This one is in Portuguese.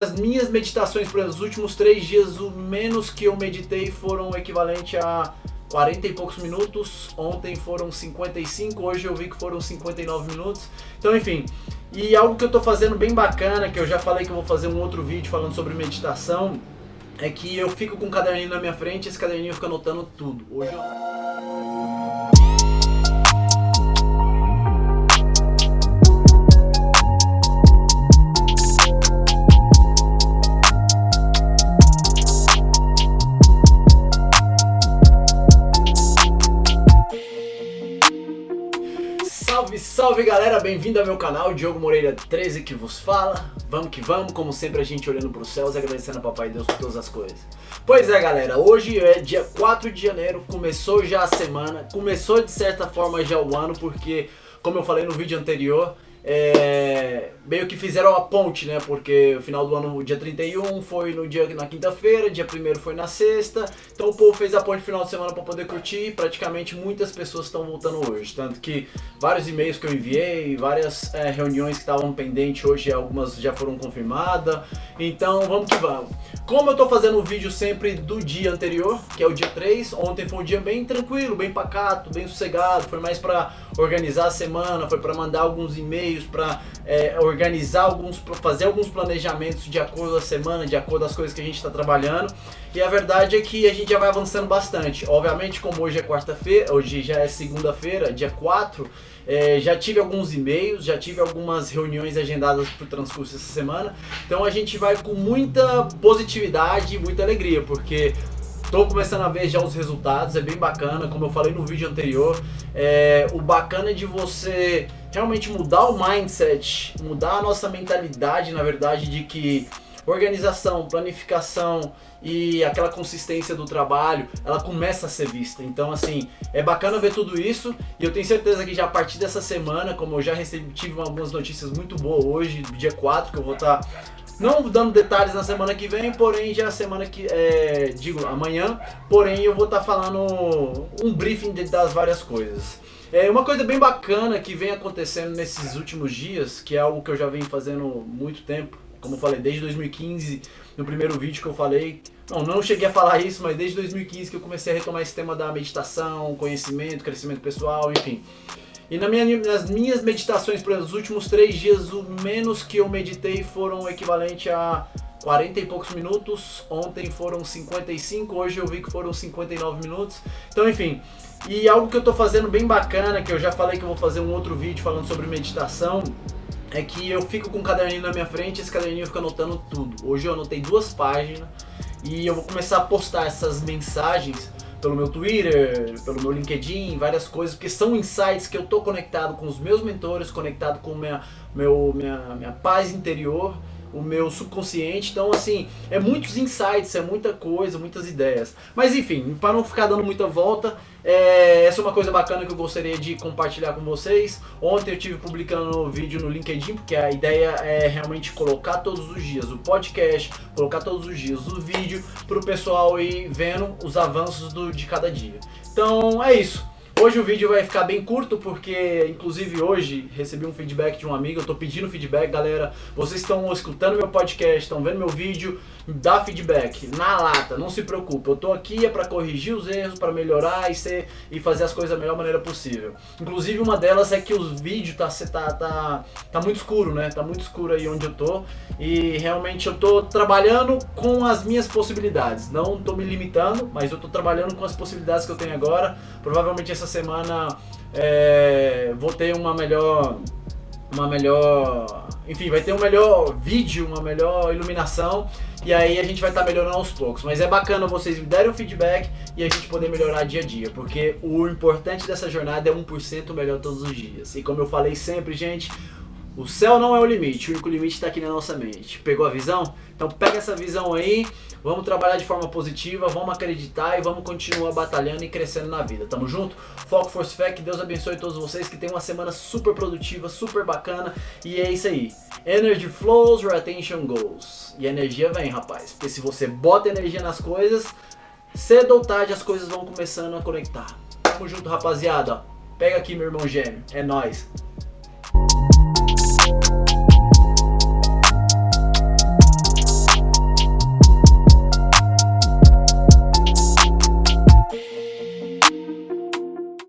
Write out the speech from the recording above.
As minhas meditações para os últimos 3 dias, o menos que eu meditei foram o equivalente a 40 e poucos minutos. Ontem foram 55, hoje eu vi que foram 59 minutos. Então, enfim, e algo que eu tô fazendo bem bacana, que eu já falei que eu vou fazer um outro vídeo falando sobre meditação, é que eu fico com um caderninho na minha frente e esse caderninho fica anotando tudo. Hoje eu... Salve, salve galera, bem-vindo ao meu canal, Diogo Moreira 13 que vos fala. Vamos que vamos, como sempre a gente olhando para os céus e agradecendo a Papai Deus por todas as coisas. Pois é galera, hoje é dia 4 de janeiro, começou já a semana, começou de certa forma já o ano, porque como eu falei no vídeo anterior, meio que fizeram a ponte, né? Porque o final do ano, o dia 31 foi na quinta-feira, dia 1º foi na sexta. Então o povo fez a ponte final de semana para poder curtir. Praticamente muitas pessoas estão voltando hoje. Tanto que vários e-mails que eu enviei, várias reuniões que estavam pendentes hoje, algumas já foram confirmadas. Então vamos que vamos. Como eu tô fazendo o vídeo sempre do dia anterior, que é o dia 3, ontem foi um dia bem tranquilo, bem pacato, bem sossegado. Foi mais para organizar a semana, foi para mandar alguns e-mails, para organizar fazer alguns planejamentos de acordo com a semana, de acordo com as coisas que a gente está trabalhando. E a verdade é que a gente já vai avançando bastante. Obviamente, como hoje é quarta-feira, hoje já é segunda-feira, dia 4, já tive alguns e-mails, já tive algumas reuniões agendadas para o transcurso dessa semana. Então a gente vai com muita positividade e muita alegria, porque tô começando a ver já os resultados, é bem bacana, como eu falei no vídeo anterior. O bacana é de você realmente mudar o mindset, mudar a nossa mentalidade, na verdade, de que organização, planificação e aquela consistência do trabalho, ela começa a ser vista. Então assim, é bacana ver tudo isso e eu tenho certeza que já a partir dessa semana, como eu já tive algumas notícias muito boas hoje, dia 4, que eu vou estar não dando detalhes na semana que vem, porém já a semana que, amanhã, porém eu vou estar falando um briefing das várias coisas. Uma coisa bem bacana que vem acontecendo nesses últimos dias, que é algo que eu já venho fazendo muito tempo, como eu falei, desde 2015, no primeiro vídeo que eu falei, não cheguei a falar isso, mas desde 2015 que eu comecei a retomar esse tema da meditação, conhecimento, crescimento pessoal, enfim. E nas minhas meditações para os últimos 3 dias, o menos que eu meditei foram o equivalente a 40 e poucos minutos. Ontem foram 55, hoje eu vi que foram 59 minutos. Então, enfim, e algo que eu tô fazendo bem bacana, que eu já falei que eu vou fazer um outro vídeo falando sobre meditação, é que eu fico com um caderninho na minha frente e esse caderninho fica anotando tudo. Hoje eu anotei 2 páginas e eu vou começar a postar essas mensagens pelo meu Twitter, pelo meu LinkedIn, várias coisas, porque são insights que eu tô conectado com os meus mentores, conectado com minha paz interior, o meu subconsciente. Então assim, é muitos insights, é muita coisa, muitas ideias. Mas enfim, para não ficar dando muita volta, essa é uma coisa bacana que eu gostaria de compartilhar com vocês. Ontem eu tive publicando um vídeo no LinkedIn, porque a ideia é realmente colocar todos os dias o podcast, colocar todos os dias o vídeo, para o pessoal ir vendo os avanços de cada dia. Então é isso. Hoje o vídeo vai ficar bem curto, porque inclusive hoje recebi um feedback de um amigo. Eu tô pedindo feedback, galera. Vocês estão escutando meu podcast, estão vendo meu vídeo, dá feedback na lata, não se preocupe. Eu tô aqui para corrigir os erros, para melhorar e fazer as coisas da melhor maneira possível. Inclusive uma delas é que o vídeo tá muito escuro, né? Tá muito escuro aí onde eu tô. E realmente eu tô trabalhando com as minhas possibilidades. Não tô me limitando, mas eu tô trabalhando com as possibilidades que eu tenho agora. Provavelmente essa semana vou ter uma melhor, enfim, vai ter um melhor vídeo, uma melhor iluminação, e aí a gente vai estar melhorando aos poucos. Mas é bacana vocês me darem um feedback e a gente poder melhorar dia a dia, porque o importante dessa jornada é 1% melhor todos os dias. E como eu falei sempre, gente, o céu não é o limite, o único limite está aqui na nossa mente. Pegou a visão? Então pega essa visão aí, vamos trabalhar de forma positiva, vamos acreditar e vamos continuar batalhando e crescendo na vida. Tamo junto? Foco, força e fé, que Deus abençoe todos vocês, que tenham uma semana super produtiva, super bacana. E é isso aí. Energy flows, your attention goes. E a energia vem, rapaz. Porque se você bota energia nas coisas, cedo ou tarde as coisas vão começando a conectar. Tamo junto, rapaziada. Pega aqui, meu irmão gêmeo. É nóis.